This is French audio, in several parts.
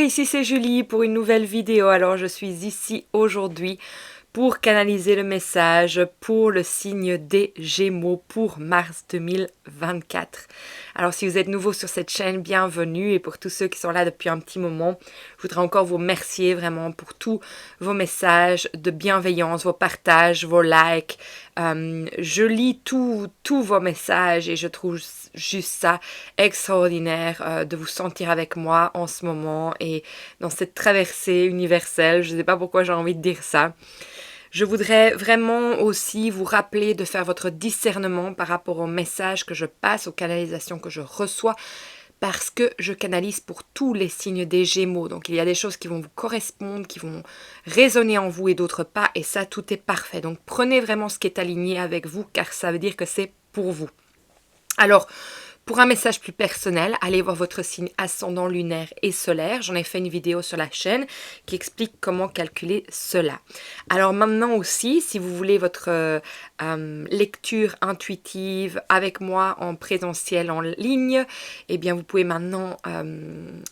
ici c'est Julie pour une nouvelle vidéo. Alors je suis ici aujourd'hui pour canaliser le message pour le signe des Gémeaux pour mars 2024. Alors si vous êtes nouveau sur cette chaîne, bienvenue, et pour tous ceux qui sont là depuis un petit moment, je voudrais encore vous remercier vraiment pour tous vos messages de bienveillance, vos partages, vos likes. Je lis tous vos messages et je trouve juste ça extraordinaire de vous sentir avec moi en ce moment et dans cette traversée universelle. Je ne sais pas pourquoi j'ai envie de dire ça. Je voudrais vraiment aussi vous rappeler de faire votre discernement par rapport aux messages que je passe, aux canalisations que je reçois, parce que je canalise pour tous les signes des Gémeaux. Donc il y a des choses qui vont vous correspondre, qui vont résonner en vous et d'autres pas, et ça, tout est parfait. Donc prenez vraiment ce qui est aligné avec vous, car ça veut dire que c'est pour vous. Alors, pour un message plus personnel, allez voir votre signe ascendant lunaire et solaire. J'en ai fait une vidéo sur la chaîne qui explique comment calculer cela. Alors maintenant aussi, si vous voulez votre lecture intuitive avec moi en présentiel en ligne, eh bien vous pouvez maintenant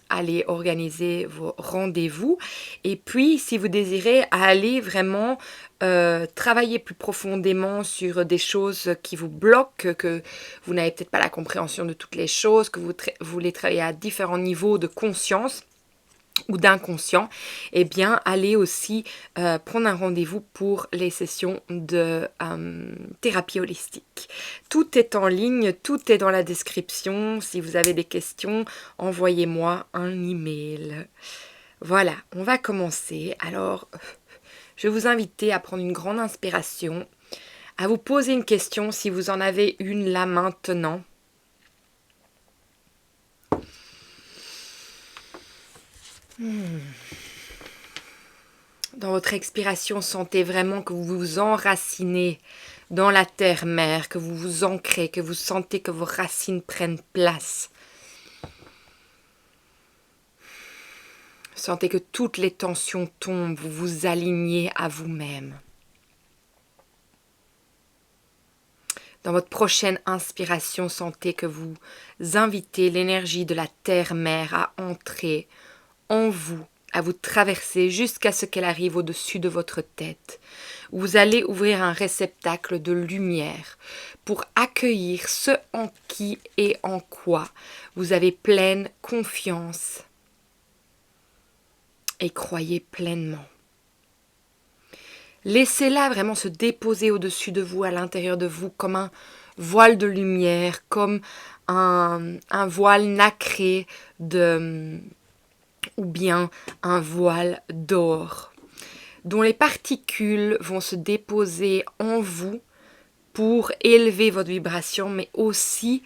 aller organiser vos rendez-vous. Et puis, si vous désirez aller vraiment travailler plus profondément sur des choses qui vous bloquent, que vous n'avez peut-être pas la compréhension de toutes les choses, que vous voulez travailler à différents niveaux de conscience ou d'inconscient, eh bien, allez aussi prendre un rendez-vous pour les sessions de thérapie holistique. Tout est en ligne, tout est dans la description. Si vous avez des questions, envoyez-moi un email. Voilà, on va commencer. Alors, je vais vous inviter à prendre une grande inspiration, à vous poser une question si vous en avez une là maintenant. Dans votre expiration, sentez vraiment que vous vous enracinez dans la terre-mère, que vous vous ancrez, que vous sentez que vos racines prennent place. Sentez que toutes les tensions tombent, vous vous alignez à vous-même. Dans votre prochaine inspiration, sentez que vous invitez l'énergie de la terre-mère à entrer en vous, à vous traverser jusqu'à ce qu'elle arrive au-dessus de votre tête. Vous allez ouvrir un réceptacle de lumière pour accueillir ce en qui et en quoi vous avez pleine confiance et croyez pleinement. Laissez-la vraiment se déposer au-dessus de vous, à l'intérieur de vous, comme un voile de lumière, comme un voile nacré ou bien un voile d'or, dont les particules vont se déposer en vous pour élever votre vibration, mais aussi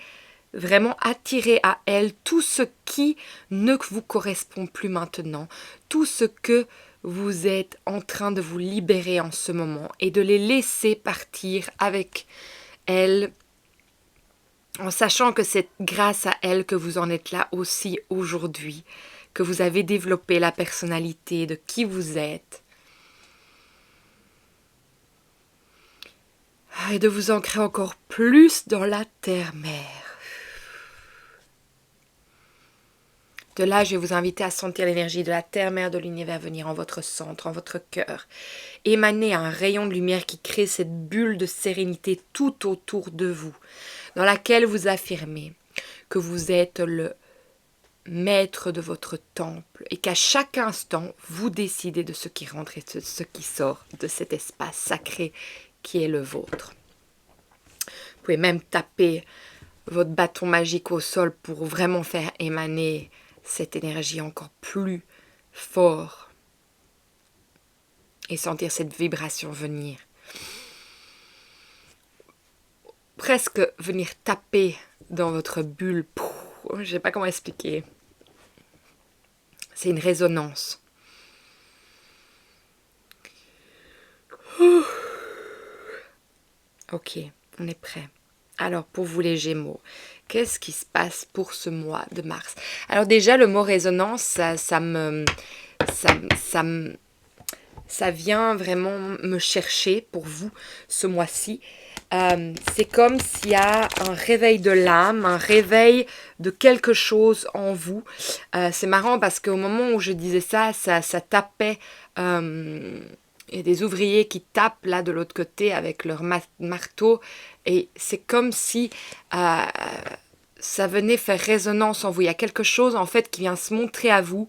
vraiment attirer à elle tout ce qui ne vous correspond plus maintenant, tout ce que vous êtes en train de vous libérer en ce moment et de les laisser partir avec elle, en sachant que c'est grâce à elle que vous en êtes là aussi aujourd'hui, que vous avez développé la personnalité de qui vous êtes. Et de vous ancrer encore plus dans la terre-mère. De là, je vais vous inviter à sentir l'énergie de la terre-mère de l'univers venir en votre centre, en votre cœur. Émaner un rayon de lumière qui crée cette bulle de sérénité tout autour de vous, dans laquelle vous affirmez que vous êtes le maître de votre temple et qu'à chaque instant, vous décidez de ce qui rentre et de ce qui sort de cet espace sacré qui est le vôtre. Vous pouvez même taper votre bâton magique au sol pour vraiment faire émaner cette énergie encore plus fort et sentir cette vibration venir. Presque venir taper dans votre bulle. Je ne sais pas comment expliquer. C'est une résonance. Ok, on est prêt. Alors, pour vous les Gémeaux, qu'est-ce qui se passe pour ce mois de mars? Alors déjà, le mot résonance, ça vient vraiment me chercher pour vous ce mois-ci. c'est comme s'il y a un réveil de l'âme, un réveil de quelque chose en vous. C'est marrant parce qu'au moment où je disais ça, ça tapait. Il y a des ouvriers qui tapent là de l'autre côté avec leur marteau. Et c'est comme si ça venait faire résonance en vous. Il y a quelque chose en fait qui vient se montrer à vous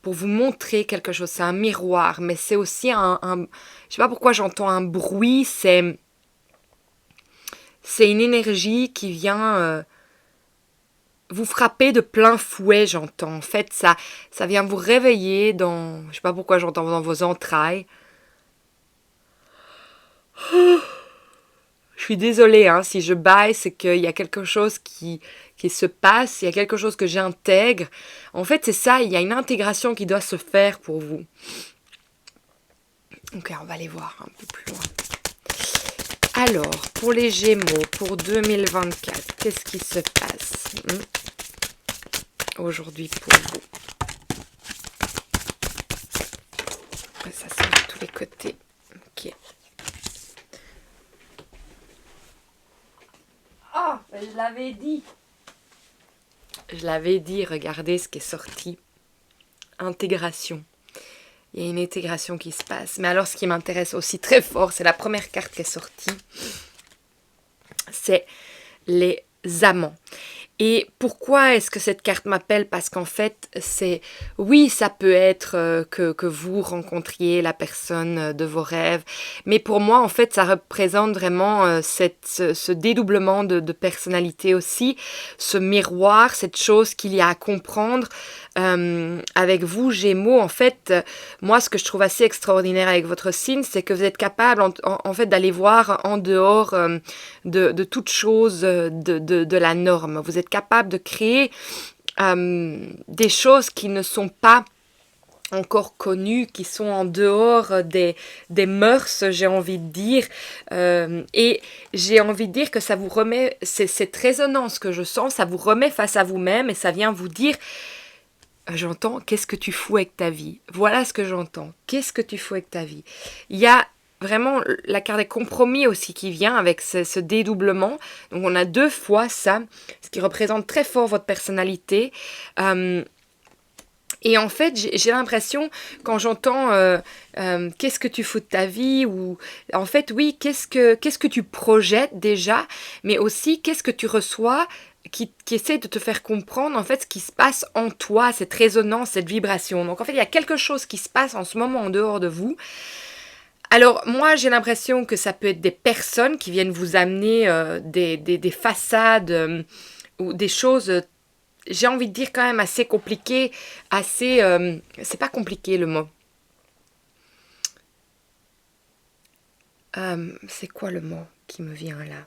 pour vous montrer quelque chose. C'est un miroir, mais c'est aussi je sais pas pourquoi j'entends un bruit. C'est une énergie qui vient vous frapper de plein fouet, j'entends. En fait, ça vient vous réveiller dans... Je sais pas pourquoi j'entends dans vos entrailles. Je suis désolée, hein, si je baille, c'est qu'il y a quelque chose qui se passe, il y a quelque chose que j'intègre. En fait, c'est ça, il y a une intégration qui doit se faire pour vous. Ok, on va aller voir un peu plus loin. Alors, pour les Gémeaux, pour 2024, qu'est-ce qui se passe aujourd'hui pour vous? Ça sort de tous les côtés. Ok. Oh, je l'avais dit. Je l'avais dit, regardez ce qui est sorti. Intégration. Il y a une intégration qui se passe. Mais alors, ce qui m'intéresse aussi très fort, c'est la première carte qui est sortie. C'est les amants. Et pourquoi est-ce que cette carte m'appelle? Parce qu'en fait, oui, ça peut être que vous rencontriez la personne de vos rêves, mais pour moi, en fait, ça représente vraiment ce dédoublement de personnalité aussi, ce miroir, cette chose qu'il y a à comprendre. Avec vous, Gémeaux, en fait, moi, ce que je trouve assez extraordinaire avec votre signe, c'est que vous êtes capable, en fait, d'aller voir en dehors de toute chose de la norme. Vous êtes capable de créer des choses qui ne sont pas encore connues, qui sont en dehors des mœurs, j'ai envie de dire. Et j'ai envie de dire que ça vous remet, cette résonance que je sens, ça vous remet face à vous-même et ça vient vous dire... J'entends, qu'est-ce que tu fous avec ta vie? Voilà ce que j'entends. Qu'est-ce que tu fous avec ta vie? Il y a vraiment la carte des compromis aussi qui vient avec ce dédoublement. Donc on a 2 fois ça, ce qui représente très fort votre personnalité. Et en fait, j'ai l'impression, quand j'entends qu'est-ce que tu fous de ta vie, ou en fait, oui, qu'est-ce que tu projettes déjà, mais aussi qu'est-ce que tu reçois qui essaie de te faire comprendre en fait ce qui se passe en toi, cette résonance, cette vibration. Donc en fait, il y a quelque chose qui se passe en ce moment en dehors de vous. Alors moi, j'ai l'impression que ça peut être des personnes qui viennent vous amener des façades ou des choses, j'ai envie de dire quand même assez compliquées, assez... c'est pas compliqué le mot. C'est quoi le mot qui me vient là?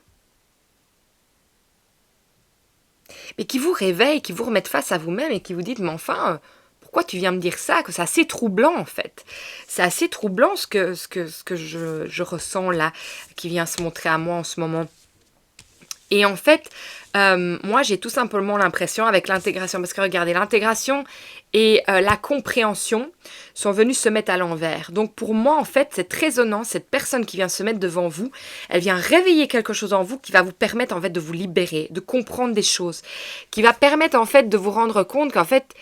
Mais qui vous réveille, qui vous remette face à vous-même et qui vous dit, mais enfin, pourquoi tu viens me dire ça? Que c'est assez troublant en fait. C'est assez troublant ce que je ressens là, qui vient se montrer à moi en ce moment. Et en fait, moi j'ai tout simplement l'impression avec l'intégration, parce que regardez, l'intégration et la compréhension sont venus se mettre à l'envers. Donc pour moi, en fait, cette résonance, cette personne qui vient se mettre devant vous, elle vient réveiller quelque chose en vous qui va vous permettre en fait de vous libérer, de comprendre des choses, qui va permettre en fait de vous rendre compte qu'en fait,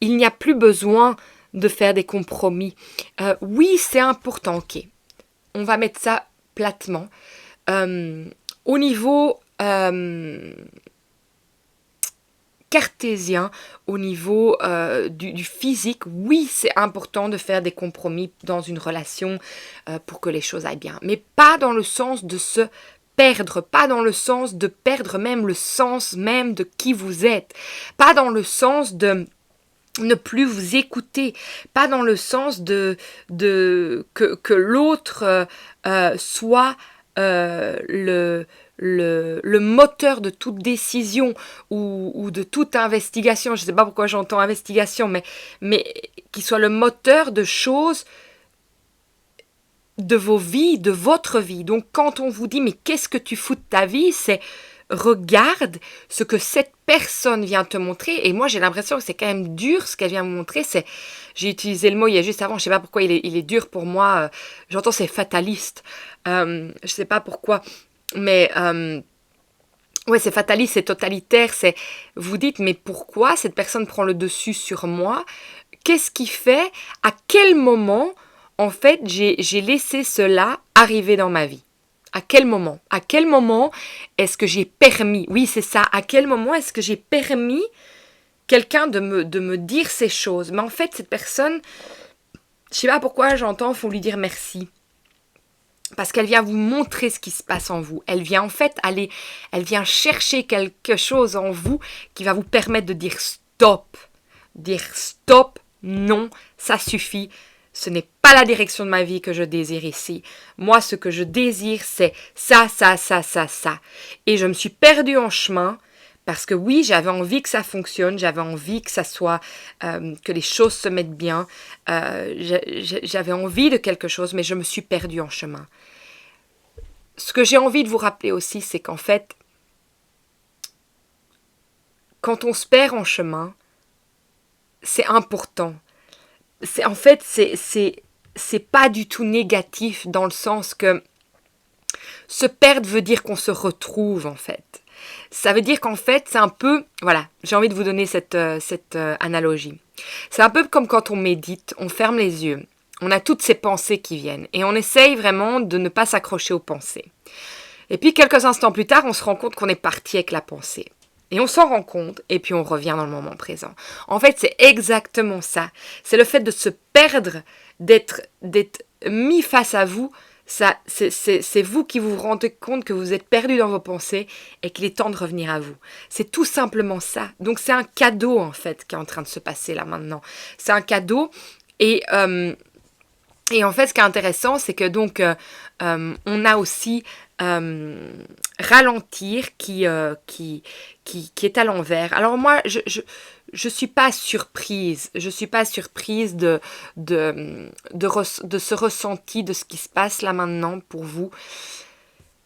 il n'y a plus besoin de faire des compromis. Oui, c'est important, ok. On va mettre ça platement. Au niveau... cartésien, au niveau du physique, oui, c'est important de faire des compromis dans une relation pour que les choses aillent bien, mais pas dans le sens de se perdre, pas dans le sens de perdre même le sens même de qui vous êtes, pas dans le sens de ne plus vous écouter, pas dans le sens que l'autre soit le moteur de toute décision ou de toute investigation. Je ne sais pas pourquoi j'entends investigation, mais qui soit le moteur de choses de vos vies, de votre vie. Donc quand on vous dit mais qu'est-ce que tu fous de ta vie, c'est regarde ce que cette personne vient te montrer. Et moi j'ai l'impression que c'est quand même dur ce qu'elle vient me montrer. J'ai utilisé le mot il y a juste avant, je sais pas pourquoi il est dur pour moi. J'entends c'est fataliste. Je sais pas pourquoi. Mais ouais, c'est fataliste, c'est totalitaire, vous dites mais pourquoi cette personne prend le dessus sur moi? Qu'est-ce qui fait? À quel moment en fait j'ai laissé cela arriver dans ma vie? À quel moment? À quel moment est-ce que j'ai permis? Oui, c'est ça. À quel moment est-ce que j'ai permis quelqu'un de me dire ces choses? Mais en fait, cette personne, je sais pas pourquoi j'entends, faut lui dire merci. Parce qu'elle vient vous montrer ce qui se passe en vous. Elle vient en fait elle vient chercher quelque chose en vous qui va vous permettre de dire stop. Dire stop, non, ça suffit. Ce n'est pas la direction de ma vie que je désire ici. Moi, ce que je désire, c'est ça, ça, ça, ça, ça. Et je me suis perdue en chemin parce que oui, j'avais envie que ça fonctionne, j'avais envie que ça soit, que les choses se mettent bien, j'avais envie de quelque chose, mais je me suis perdue en chemin. Ce que j'ai envie de vous rappeler aussi, c'est qu'en fait, quand on se perd en chemin, c'est important. C'est pas du tout négatif dans le sens que se perdre veut dire qu'on se retrouve en fait. Ça veut dire qu'en fait, c'est un peu, voilà, j'ai envie de vous donner cette analogie. C'est un peu comme quand on médite, on ferme les yeux, on a toutes ces pensées qui viennent et on essaye vraiment de ne pas s'accrocher aux pensées. Et puis quelques instants plus tard, on se rend compte qu'on est parti avec la pensée. Et on s'en rend compte, et puis on revient dans le moment présent. En fait, c'est exactement ça. C'est le fait de se perdre, d'être mis face à vous. Ça, c'est vous qui vous rendez compte que vous êtes perdu dans vos pensées et qu'il est temps de revenir à vous. C'est tout simplement ça. Donc c'est un cadeau, en fait, qui est en train de se passer là maintenant. C'est un cadeau, et en fait, ce qui est intéressant, c'est que donc, on a aussi ralentir qui est à l'envers. Alors moi, je suis pas surprise. Je suis pas surprise de ce ressenti, de ce qui se passe là maintenant pour vous.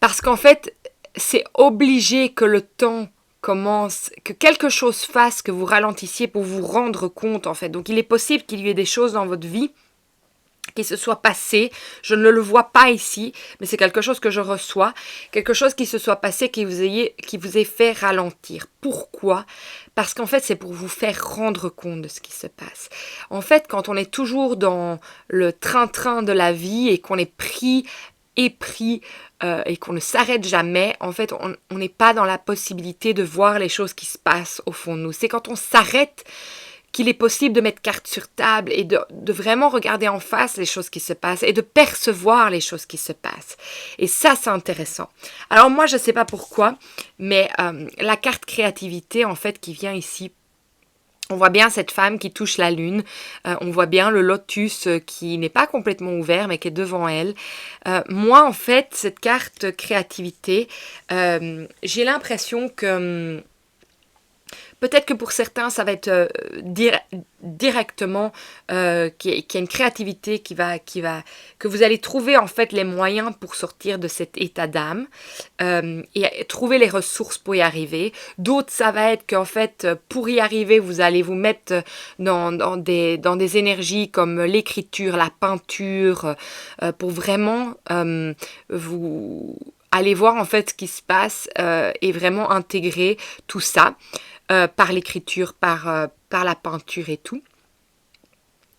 Parce qu'en fait, c'est obligé que le temps commence, que quelque chose fasse, que vous ralentissiez pour vous rendre compte en fait. Donc il est possible qu'il y ait des choses dans votre vie qui se soit passé, je ne le vois pas ici, mais c'est quelque chose que je reçois, quelque chose qui se soit passé, qui vous ait fait ralentir. Pourquoi? Parce qu'en fait, c'est pour vous faire rendre compte de ce qui se passe. En fait, quand on est toujours dans le train-train de la vie et qu'on est pris et qu'on ne s'arrête jamais, en fait, on n'est pas dans la possibilité de voir les choses qui se passent au fond de nous. C'est quand on s'arrête qu'il est possible de mettre carte sur table et de vraiment regarder en face les choses qui se passent et de percevoir les choses qui se passent. Et ça, c'est intéressant. Alors moi, je ne sais pas pourquoi, mais la carte créativité, en fait, qui vient ici, on voit bien cette femme qui touche la lune, on voit bien le lotus qui n'est pas complètement ouvert, mais qui est devant elle. Moi, en fait, cette carte créativité, j'ai l'impression que peut-être que pour certains, ça va être directement qu'il y a une créativité que vous allez trouver en fait les moyens pour sortir de cet état d'âme et trouver les ressources pour y arriver. D'autres, ça va être qu'en fait, pour y arriver, vous allez vous mettre dans des énergies comme l'écriture, la peinture, pour vraiment vous aller voir en fait ce qui se passe et vraiment intégrer tout ça. Par l'écriture, par la peinture et tout.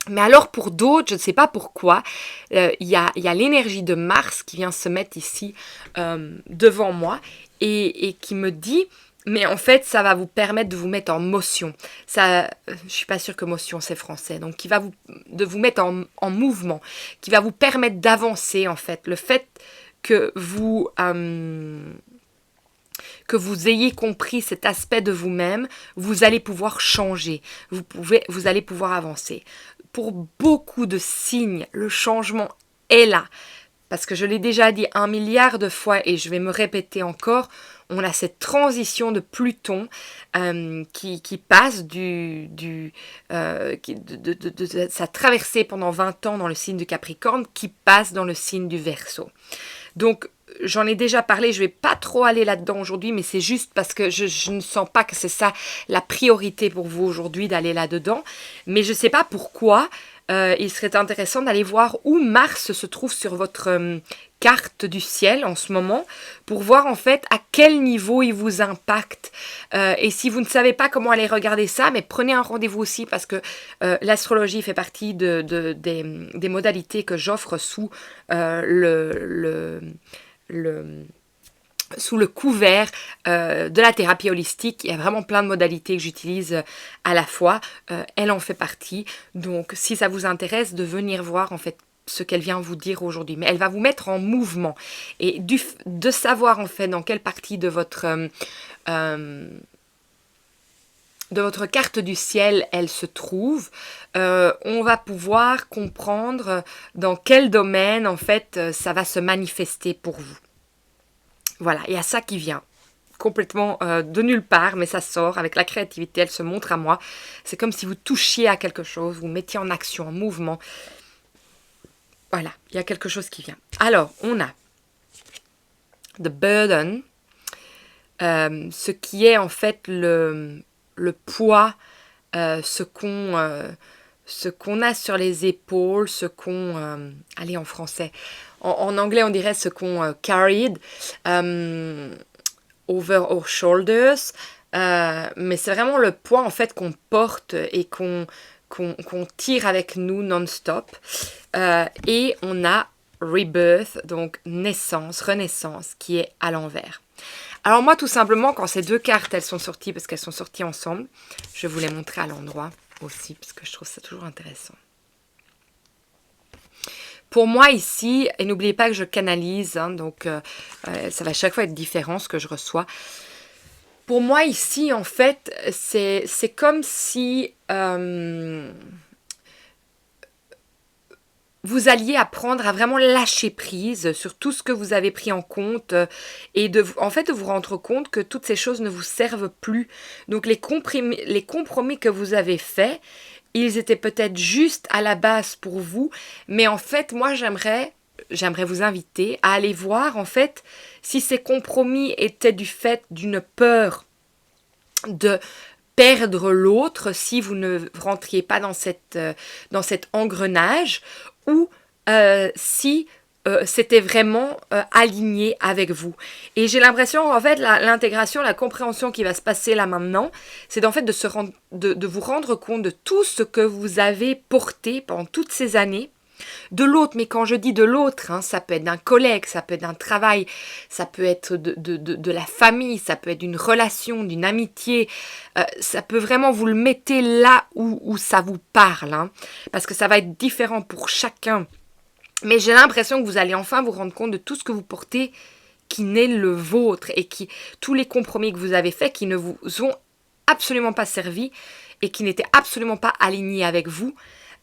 Mais alors pour d'autres, je ne sais pas pourquoi, il y a l'énergie de Mars qui vient se mettre ici devant moi et qui me dit, mais en fait ça va vous permettre de vous mettre en motion. Ça, je suis pas sûre que motion c'est français, donc qui va vous mettre en mouvement, qui va vous permettre d'avancer en fait. Le fait que vous ayez compris cet aspect de vous-même, vous allez pouvoir changer, vous allez pouvoir avancer. Pour beaucoup de signes, le changement est là. Parce que je l'ai déjà dit 1 milliard de fois et je vais me répéter encore, on a cette transition de Pluton qui passe de sa traversée pendant 20 ans dans le signe du Capricorne, qui passe dans le signe du Verseau. Donc, j'en ai déjà parlé, je ne vais pas trop aller là-dedans aujourd'hui, mais c'est juste parce que je ne sens pas que c'est ça la priorité pour vous aujourd'hui, d'aller là-dedans. Mais je ne sais pas pourquoi, il serait intéressant d'aller voir où Mars se trouve sur votre carte du ciel en ce moment pour voir en fait à quel niveau il vous impacte. Et si vous ne savez pas comment aller regarder ça, mais prenez un rendez-vous aussi parce que l'astrologie fait partie des modalités que j'offre sous sous le couvert de la thérapie holistique. Il y a vraiment plein de modalités que j'utilise à la fois. Elle en fait partie. Donc, si ça vous intéresse de venir voir en fait ce qu'elle vient vous dire aujourd'hui. Mais elle va vous mettre en mouvement. Et de savoir en fait dans quelle partie de votre carte du ciel elle se trouve, on va pouvoir comprendre dans quel domaine en fait ça va se manifester pour vous. Voilà, il y a ça qui vient complètement de nulle part, mais ça sort avec la créativité, elle se montre à moi. C'est comme si vous touchiez à quelque chose, vous mettiez en action, en mouvement. Voilà, il y a quelque chose qui vient. Alors, on a The Burden, ce qui est en fait le poids, ce qu'on a sur les épaules, ce qu'on... allez, en français. En anglais, on dirait ce qu'on carried over our shoulders. Mais c'est vraiment le poids, en fait, qu'on porte et qu'on tire avec nous non-stop. Et on a Rebirth, donc naissance, renaissance, qui est à l'envers. Alors moi, tout simplement, quand ces deux cartes, elles sont sorties, parce qu'elles sont sorties ensemble, je vais vous les montrer à l'endroit aussi, parce que je trouve ça toujours intéressant. Pour moi ici, et n'oubliez pas que je canalise, hein, donc ça va à chaque fois être différent ce que je reçois. Pour moi ici, en fait, c'est comme si vous alliez apprendre à vraiment lâcher prise sur tout ce que vous avez pris en compte et de vous rendre compte que toutes ces choses ne vous servent plus. Donc les compromis que vous avez faits, ils étaient peut-être juste à la base pour vous, mais en fait, moi, j'aimerais vous inviter à aller voir, en fait, si ces compromis étaient du fait d'une peur de perdre l'autre, si vous ne rentriez pas dans cet engrenage, ou si c'était vraiment aligné avec vous. Et j'ai l'impression, en fait, l'intégration, la compréhension qui va se passer là maintenant, c'est en fait de vous rendre compte de tout ce que vous avez porté pendant toutes ces années, de l'autre. Mais quand je dis de l'autre, hein, ça peut être d'un collègue, ça peut être d'un travail, ça peut être de la famille, ça peut être d'une relation, d'une amitié, ça peut vraiment vous le mettez là où ça vous parle, hein, parce que ça va être différent pour chacun. Mais j'ai l'impression que vous allez enfin vous rendre compte de tout ce que vous portez qui n'est le vôtre et tous les compromis que vous avez faits qui ne vous ont absolument pas servi et qui n'étaient absolument pas alignés avec vous,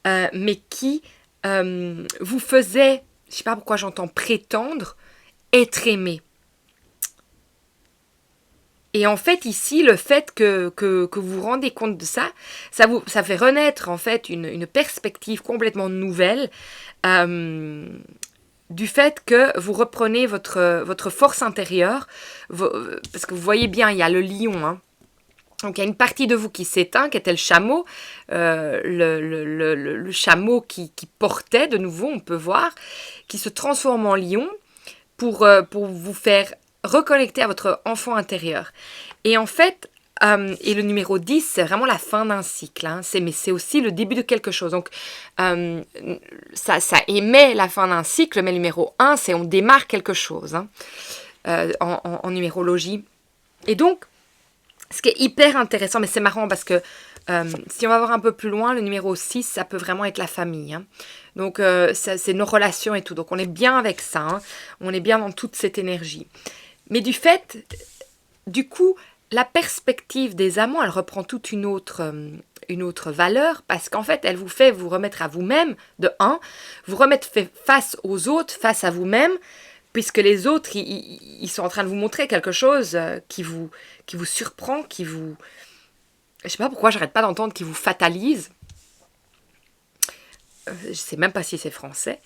mais qui vous faisaient, je ne sais pas pourquoi j'entends prétendre, être aimé. Et en fait, ici, le fait que vous vous rendez compte de ça, ça fait renaître en fait une perspective complètement nouvelle du fait que vous reprenez votre force intérieure, parce que vous voyez bien, il y a le lion, hein. Donc il y a une partie de vous qui s'éteint, qui était le chameau, le chameau qui portait, de nouveau, on peut voir, qui se transforme en lion pour vous faire reconnecter à votre enfant intérieur. Et en fait, et le numéro 10, c'est vraiment la fin d'un cycle, hein, mais c'est aussi le début de quelque chose. Donc, ça émet la fin d'un cycle, mais le numéro 1, c'est on démarre quelque chose, hein, en numérologie. Et donc, ce qui est hyper intéressant, mais c'est marrant parce que si on va voir un peu plus loin, le numéro 6, ça peut vraiment être la famille, hein. Donc, c'est nos relations et tout. Donc, on est bien avec ça, hein. On est bien dans toute cette énergie. Mais du coup, la perspective des amants, elle reprend toute une autre valeur parce qu'en fait, elle vous fait vous remettre à vous-même, de un, vous remettre face aux autres, face à vous-même, puisque les autres, ils sont en train de vous montrer quelque chose qui vous surprend, je sais pas pourquoi j'arrête pas d'entendre qui vous fatalise. Je sais même pas si c'est français.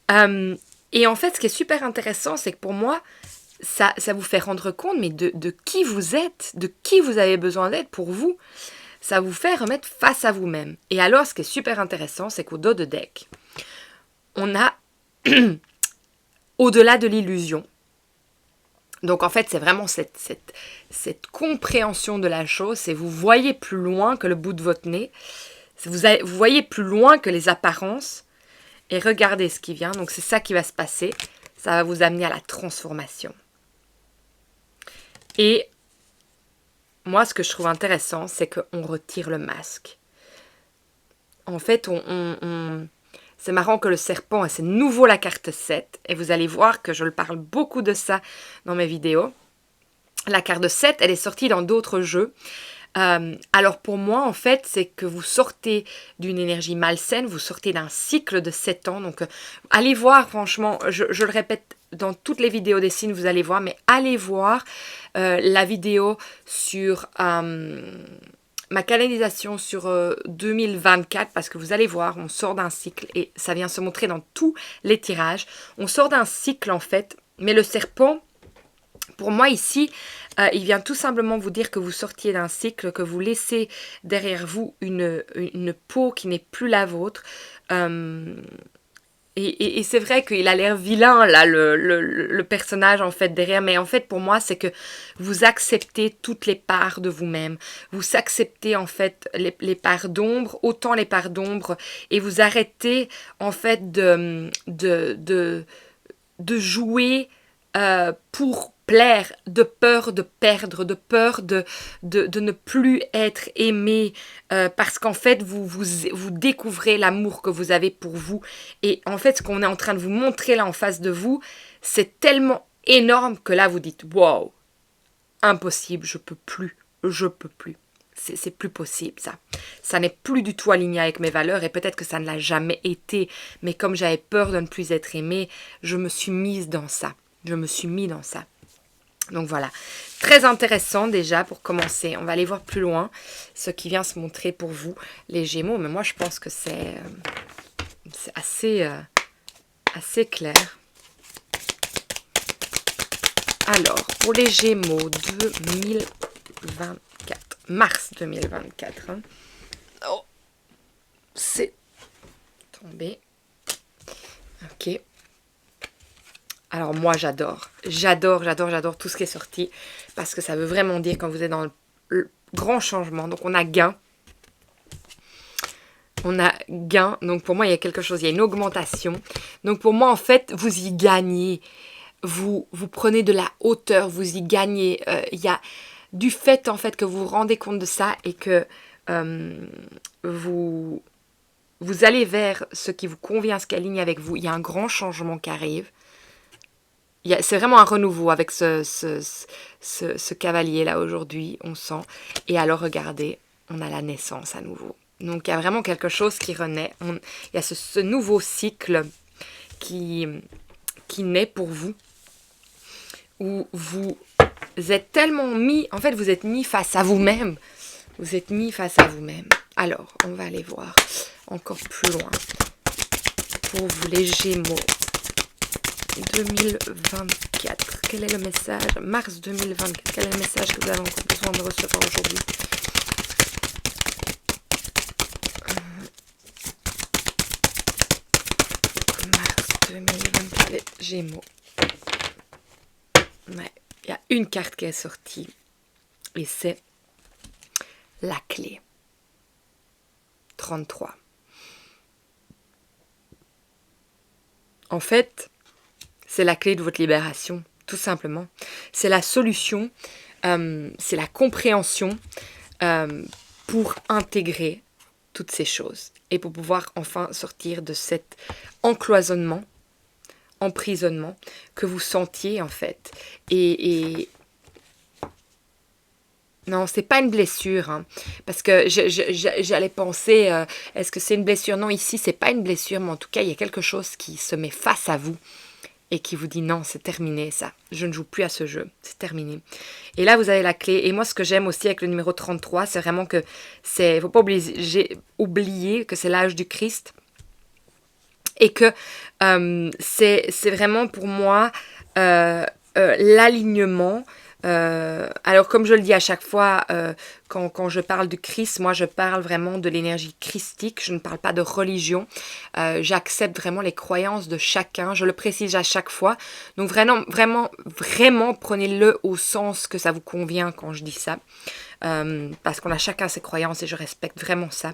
Et en fait, ce qui est super intéressant, c'est que pour moi, ça vous fait rendre compte mais de qui vous êtes, de qui vous avez besoin d'être pour vous. ça vous fait remettre face à vous-même. Et alors, ce qui est super intéressant, c'est qu'au dos de deck, on a au-delà de l'illusion. Donc en fait, c'est vraiment cette compréhension de la chose, c'est vous voyez plus loin que le bout de votre nez, vous voyez plus loin que les apparences, et regardez ce qui vient. Donc c'est ça qui va se passer, ça va vous amener à la transformation. Et moi, ce que je trouve intéressant, c'est qu'on retire le masque. En fait, c'est marrant que le serpent, c'est nouveau la carte 7. Et vous allez voir que je le parle beaucoup de ça dans mes vidéos. La carte 7, elle est sortie dans d'autres jeux. Alors pour moi, en fait, c'est que vous sortez d'une énergie malsaine, vous sortez d'un cycle de 7 ans. Donc, allez voir, franchement, je le répète dans toutes les vidéos des signes, vous allez voir, mais allez voir la vidéo sur ma canalisation sur 2024, parce que vous allez voir, on sort d'un cycle, et ça vient se montrer dans tous les tirages. On sort d'un cycle, en fait, mais le serpent, pour moi ici, il vient tout simplement vous dire que vous sortiez d'un cycle, que vous laissez derrière vous une peau qui n'est plus la vôtre. Et c'est vrai qu'il a l'air vilain, là, le personnage, en fait, derrière. Mais en fait, pour moi, c'est que vous acceptez toutes les parts de vous-même. Vous acceptez, en fait, les parts d'ombre, autant les parts d'ombre. Et vous arrêtez, en fait, de jouer pour plaire, de peur de perdre, de peur de ne plus être aimé, parce qu'en fait, vous découvrez l'amour que vous avez pour vous. Et en fait, ce qu'on est en train de vous montrer là en face de vous, c'est tellement énorme que là, vous dites « Wow, impossible, je peux plus. C'est plus possible, ça. Ça n'est plus du tout aligné avec mes valeurs, et peut-être que ça ne l'a jamais été. Mais comme j'avais peur de ne plus être aimée, je me suis mise dans ça. Donc voilà, très intéressant déjà pour commencer. On va aller voir plus loin ce qui vient se montrer pour vous, les Gémeaux. Mais moi, je pense que c'est assez clair. Alors, pour les Gémeaux 2024, mars 2024. Hein. Oh, c'est tombé. Ok. Alors moi j'adore tout ce qui est sorti, parce que ça veut vraiment dire quand vous êtes dans le grand changement. Donc on a gain, donc pour moi il y a quelque chose, il y a une augmentation. Donc pour moi en fait vous y gagnez, vous prenez de la hauteur, vous y gagnez. Il y a du fait en fait que vous vous rendez compte de ça, et que vous allez vers ce qui vous convient, ce qui aligne avec vous. Il y a un grand changement qui arrive. C'est vraiment un renouveau avec ce cavalier là aujourd'hui, on sent. Et alors regardez, on a la naissance à nouveau. Donc il y a vraiment quelque chose qui renaît. Il y a ce nouveau cycle qui naît pour vous, où vous êtes tellement mis, en fait vous êtes mis face à vous-même. Alors, on va aller voir encore plus loin. Pour vous les Gémeaux 2024, quel est le message? Mars 2024, quel est le message que vous avez encore besoin de recevoir aujourd'hui? Mars 2024, les Gémeaux. Ouais, il y a une carte qui est sortie, et c'est la clé. 33. En fait, c'est la clé de votre libération, tout simplement. C'est la solution, c'est la compréhension pour intégrer toutes ces choses et pour pouvoir enfin sortir de cet emprisonnement que vous sentiez en fait. Et non, c'est pas une blessure, hein, parce que j'allais penser, est-ce que c'est une blessure? Non, ici, c'est pas une blessure, mais en tout cas, il y a quelque chose qui se met face à vous et qui vous dit non, c'est terminé ça, je ne joue plus à ce jeu, c'est terminé. Et là, vous avez la clé. Et moi, ce que j'aime aussi avec le numéro 33, c'est vraiment que il faut pas oublier que c'est l'âge du Christ, et que c'est vraiment pour moi l'alignement Alors comme je le dis à chaque fois, quand je parle du Christ, moi je parle vraiment de l'énergie christique, je ne parle pas de religion. J'accepte vraiment les croyances de chacun, je le précise à chaque fois. Donc vraiment, vraiment, vraiment prenez-le au sens que ça vous convient quand je dis ça. Parce qu'on a chacun ses croyances et je respecte vraiment ça.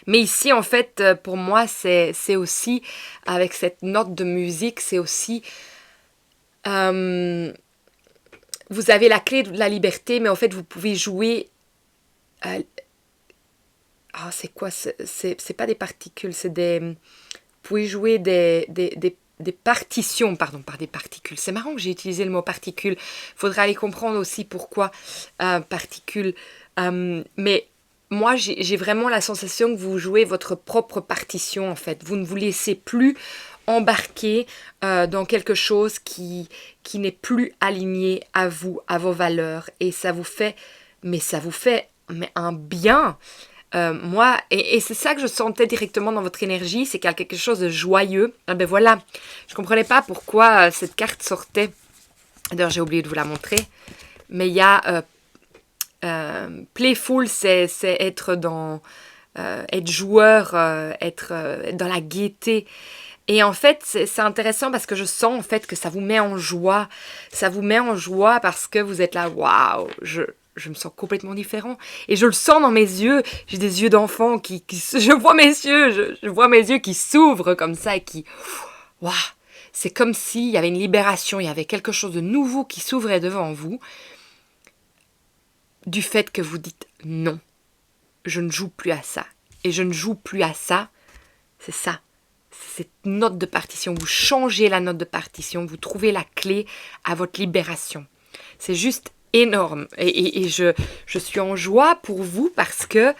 Mais ici, en fait, pour moi, c'est aussi, avec cette note de musique, c'est aussi... vous avez la clé de la liberté, mais en fait, vous pouvez jouer... c'est quoi? C'est pas des particules, c'est des... Vous pouvez jouer des partitions, pardon, par des particules. C'est marrant que j'ai utilisé le mot particule. Faudra aller comprendre aussi pourquoi particules. Mais moi, j'ai vraiment la sensation que vous jouez votre propre partition, en fait. Vous ne vous laissez plus embarquer dans quelque chose qui n'est plus aligné à vous, à vos valeurs. Et ça vous fait, mais un bien. Moi, et c'est ça que je sentais directement dans votre énergie, c'est qu'il y a quelque chose de joyeux. Ah ben voilà, je comprenais pas pourquoi cette carte sortait. D'ailleurs, j'ai oublié de vous la montrer. Mais il y a playful, c'est être dans être joueur, être dans la gaieté. Et en fait, c'est intéressant parce que je sens en fait que ça vous met en joie. Ça vous met en joie parce que vous êtes là, waouh, je me sens complètement différent. Et je le sens dans mes yeux. J'ai des yeux d'enfant je vois mes yeux, je vois mes yeux qui s'ouvrent comme ça et qui, waouh, c'est comme s'il y avait une libération, il y avait quelque chose de nouveau qui s'ouvrait devant vous. Du fait que vous dites non, je ne joue plus à ça. Et je ne joue plus à ça, c'est ça. Cette note de partition, vous changez la note de partition, vous trouvez la clé à votre libération. C'est juste énorme. Et je suis en joie pour vous parce que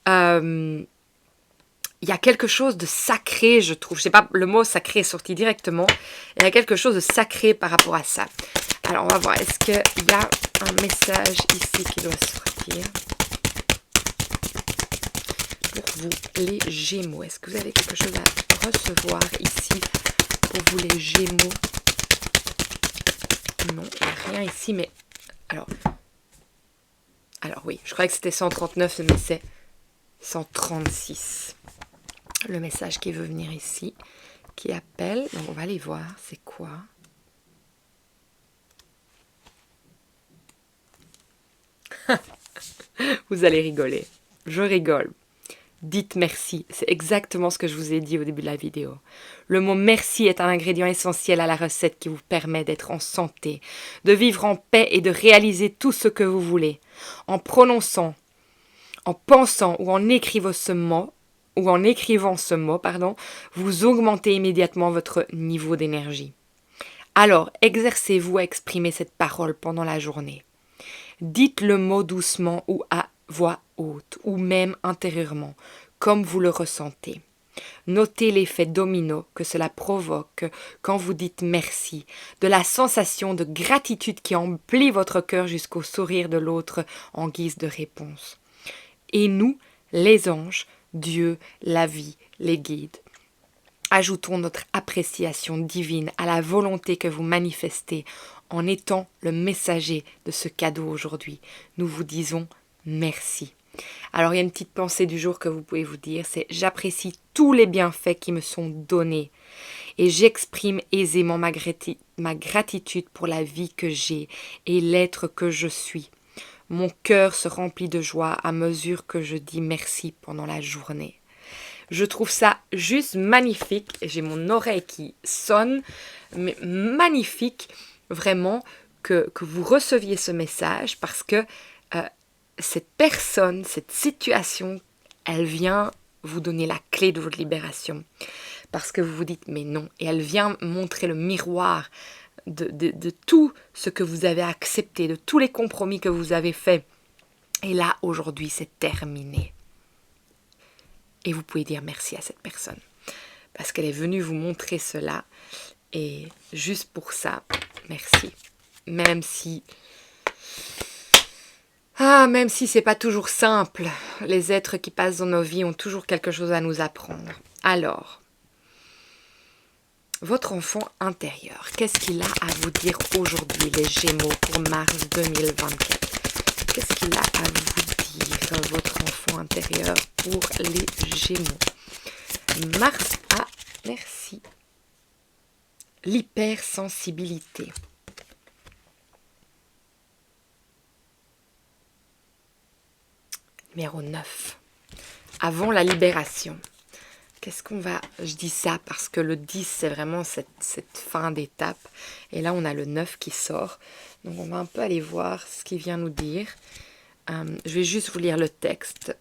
il y a quelque chose de sacré, je trouve. Je sais pas, le mot sacré est sorti directement. Il y a quelque chose de sacré par rapport à ça. Alors, on va voir. Est-ce qu'il y a un message ici qui doit sortir pour vous, les Gémeaux? Est-ce que vous avez quelque chose à recevoir ici pour vous, les Gémeaux? Non, il n'y a rien ici, mais... Alors oui, je croyais que c'était 139, mais c'est 136. Le message qui veut venir ici, qui appelle. Donc, on va aller voir, c'est quoi? Vous allez rigoler. Je rigole. Dites merci. C'est exactement ce que je vous ai dit au début de la vidéo. Le mot merci est un ingrédient essentiel à la recette qui vous permet d'être en santé, de vivre en paix et de réaliser tout ce que vous voulez. En prononçant, en pensant ou en écrivant ce mot, vous augmentez immédiatement votre niveau d'énergie. Alors, exercez-vous à exprimer cette parole pendant la journée. Dites le mot doucement ou à voix haute, ou même intérieurement, comme vous le ressentez. Notez l'effet domino que cela provoque quand vous dites merci, de la sensation de gratitude qui emplit votre cœur jusqu'au sourire de l'autre en guise de réponse. Et nous, les anges, Dieu, la vie, les guides, ajoutons notre appréciation divine à la volonté que vous manifestez en étant le messager de ce cadeau aujourd'hui. Nous vous disons merci. Alors il y a une petite pensée du jour que vous pouvez vous dire, c'est j'apprécie tous les bienfaits qui me sont donnés et j'exprime aisément ma gratitude pour la vie que j'ai et l'être que je suis. Mon cœur se remplit de joie à mesure que je dis merci pendant la journée. Je trouve ça juste magnifique. J'ai mon oreille qui sonne, mais magnifique, vraiment, que vous receviez ce message parce que cette personne, cette situation, elle vient vous donner la clé de votre libération. Parce que vous vous dites, mais non. Et elle vient montrer le miroir de tout ce que vous avez accepté, de tous les compromis que vous avez faits. Et là, aujourd'hui, c'est terminé. Et vous pouvez dire merci à cette personne. Parce qu'elle est venue vous montrer cela. Et juste pour ça, merci. Même si c'est pas toujours simple, les êtres qui passent dans nos vies ont toujours quelque chose à nous apprendre. Alors, Votre enfant intérieur, qu'est-ce qu'il a à vous dire aujourd'hui, les Gémeaux, pour mars 2024? Qu'est-ce qu'il a à vous dire, votre enfant intérieur, pour les Gémeaux? Mars, ah, merci. L'hypersensibilité. Numéro 9. Avant la libération. Qu'est-ce qu'on va... Je dis ça parce que le 10, c'est vraiment cette fin d'étape. Et là, on a le 9 qui sort. Donc, on va un peu aller voir ce qu'il vient nous dire. Je vais juste vous lire le texte.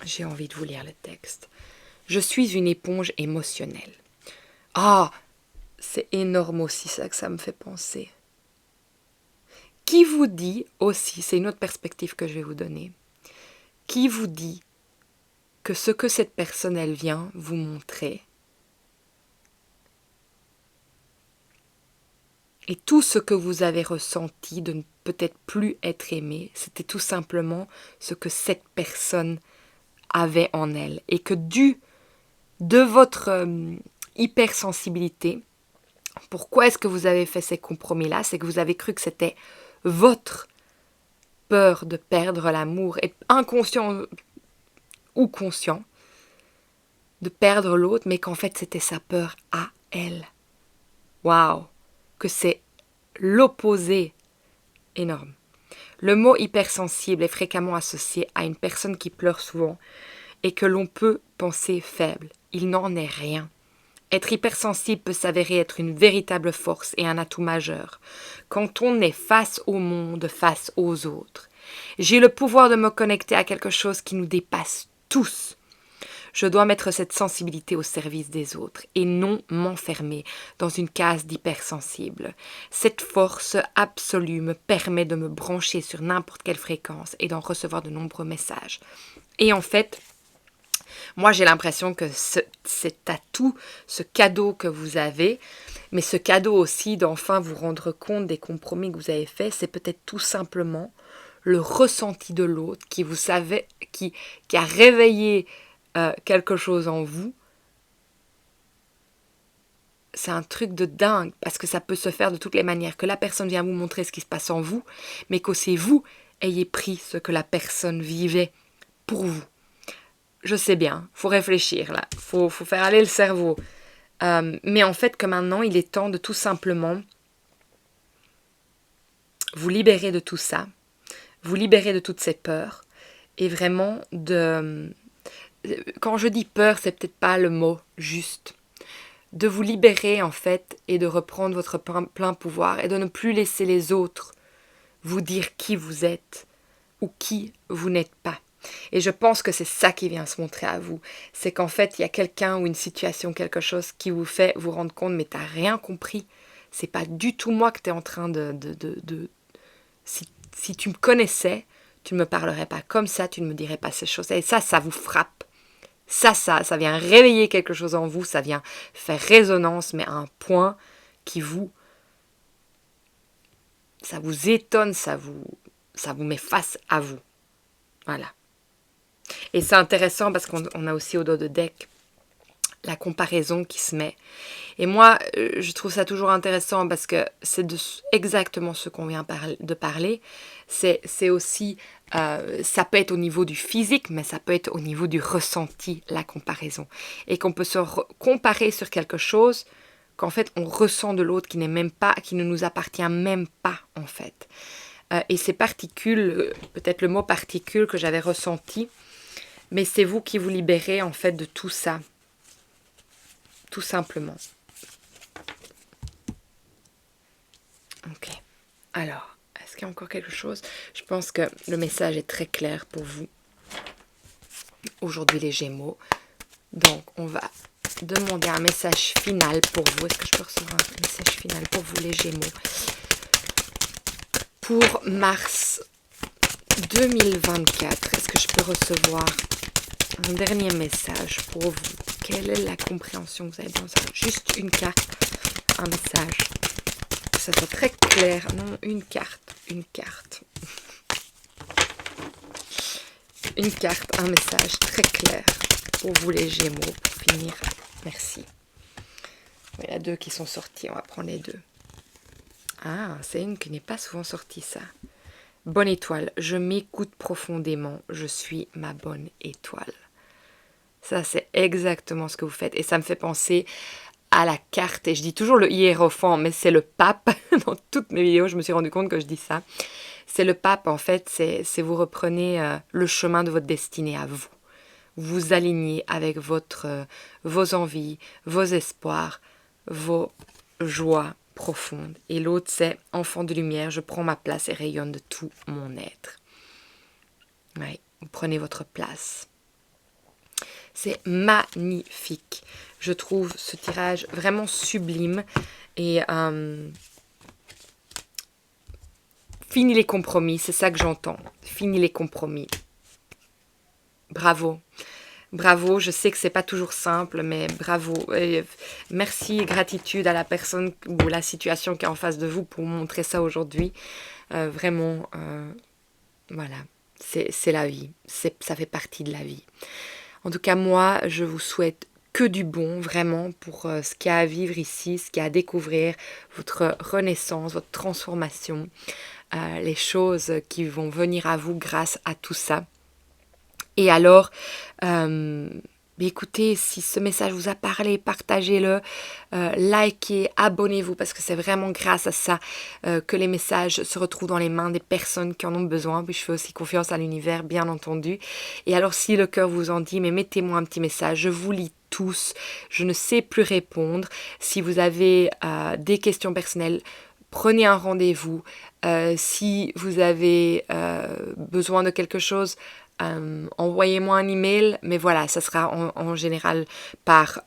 J'ai envie de vous lire le texte. Je suis une éponge émotionnelle. Ah, c'est énorme aussi ça que ça me fait penser. Qui vous dit aussi, c'est une autre perspective que je vais vous donner, qui vous dit que ce que cette personne, elle vient vous montrer, et tout ce que vous avez ressenti de ne peut-être plus être aimé, c'était tout simplement ce que cette personne avait en elle. Et que de votre hypersensibilité, pourquoi est-ce que vous avez fait ces compromis-là? C'est que vous avez cru que c'était votre peur de perdre l'amour, et inconscient ou conscient, de perdre l'autre, mais qu'en fait c'était sa peur à elle. Waouh! Que c'est l'opposé énorme. Le mot hypersensible est fréquemment associé à une personne qui pleure souvent et que l'on peut penser faible. Il n'en est rien. Être hypersensible peut s'avérer être une véritable force et un atout majeur quand on est face au monde, face aux autres. J'ai le pouvoir de me connecter à quelque chose qui nous dépasse tous. Je dois mettre cette sensibilité au service des autres et non m'enfermer dans une case d'hypersensible. Cette force absolue me permet de me brancher sur n'importe quelle fréquence et d'en recevoir de nombreux messages. Et en fait, moi j'ai l'impression que cet atout, ce cadeau que vous avez, mais ce cadeau aussi d'enfin vous rendre compte des compromis que vous avez faits, c'est peut-être tout simplement le ressenti de l'autre qui vous savait, qui a réveillé quelque chose en vous. C'est un truc de dingue parce que ça peut se faire de toutes les manières, que la personne vient vous montrer ce qui se passe en vous, mais qu'aussi vous ayez pris ce que la personne vivait pour vous. Je sais bien, faut réfléchir là, faut faire aller le cerveau. Mais en fait que maintenant il est temps de tout simplement vous libérer de tout ça, vous libérer de toutes ces peurs et vraiment de... Quand je dis peur, c'est peut-être pas le mot juste. De vous libérer en fait et de reprendre votre plein pouvoir et de ne plus laisser les autres vous dire qui vous êtes ou qui vous n'êtes pas. Et je pense que c'est ça qui vient se montrer à vous. C'est qu'en fait, il y a quelqu'un ou une situation, quelque chose qui vous fait vous rendre compte, mais t'as rien compris. C'est pas du tout moi que t'es en train de... Si tu me connaissais, tu ne me parlerais pas comme ça, tu ne me dirais pas ces choses. Et ça vous frappe. Ça vient réveiller quelque chose en vous, ça vient faire résonance, mais à un point qui ça vous étonne, ça vous met face à vous. Voilà. Et c'est intéressant parce qu'on a aussi au dos de deck la comparaison qui se met. Et moi, je trouve ça toujours intéressant parce que c'est exactement ce qu'on vient de parler. C'est aussi, ça peut être au niveau du physique, mais ça peut être au niveau du ressenti, la comparaison. Et qu'on peut se comparer sur quelque chose qu'en fait on ressent de l'autre qui n'est même pas, qui ne nous appartient même pas en fait. Et ces particules, peut-être le mot particule que j'avais ressenti, mais c'est vous qui vous libérez en fait de tout ça. Tout simplement. Ok. Alors, est-ce qu'il y a encore quelque chose? Je pense que le message est très clair pour vous. Aujourd'hui les Gémeaux. Donc, on va demander un message final pour vous. Est-ce que je peux recevoir un message final pour vous les Gémeaux? Pour mars 2024, est-ce que je peux recevoir un dernier message pour vous? Quelle est la compréhension que vous avez besoin? Juste une carte, un message. Que ça soit très clair. Non, une carte. Une carte. une carte, un message très clair pour vous les Gémeaux, pour finir. Merci. Il y a 2 qui sont sortis, on va prendre les 2. Ah, c'est une qui n'est pas souvent sortie, ça. Bonne étoile, je m'écoute profondément, je suis ma bonne étoile. Ça, c'est exactement ce que vous faites. Et ça me fait penser à la carte. Et je dis toujours le hiérophant, mais c'est le pape. Dans toutes mes vidéos, je me suis rendu compte que je dis ça. C'est le pape, en fait, c'est vous reprenez le chemin de votre destinée à vous. Vous alignez avec vos envies, vos espoirs, vos joies profondes. Et l'autre, c'est enfant de lumière, je prends ma place et rayonne de tout mon être. Oui, vous prenez votre place. C'est magnifique. Je trouve ce tirage vraiment sublime. Et fini les compromis, c'est ça que j'entends. Fini les compromis. Bravo. Bravo, je sais que c'est pas toujours simple, mais bravo. Et merci et gratitude à la personne ou la situation qui est en face de vous pour montrer ça aujourd'hui. Vraiment, voilà, c'est la vie. Ça fait partie de la vie. En tout cas, moi, je vous souhaite que du bon, vraiment, pour ce qu'il y a à vivre ici, ce qu'il y a à découvrir, votre renaissance, votre transformation, les choses qui vont venir à vous grâce à tout ça. Et alors, écoutez, si ce message vous a parlé, partagez-le, likez, abonnez-vous, parce que c'est vraiment grâce à ça que les messages se retrouvent dans les mains des personnes qui en ont besoin. Puis je fais aussi confiance à l'univers, bien entendu. Et alors, si le cœur vous en dit, mais mettez-moi un petit message, je vous lis tous, je ne sais plus répondre. Si vous avez des questions personnelles, prenez un rendez-vous. Si vous avez besoin de quelque chose, envoyez-moi un email, mais voilà, ça sera en général par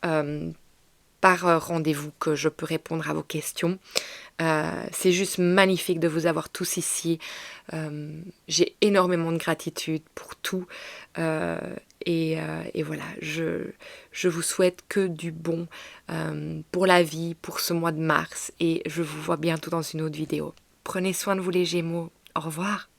rendez-vous que je peux répondre à vos questions. C'est juste magnifique de vous avoir tous ici. J'ai énormément de gratitude pour tout. Et voilà, je vous souhaite que du bon pour la vie, pour ce mois de mars. Et je vous vois bientôt dans une autre vidéo. Prenez soin de vous les Gémeaux. Au revoir.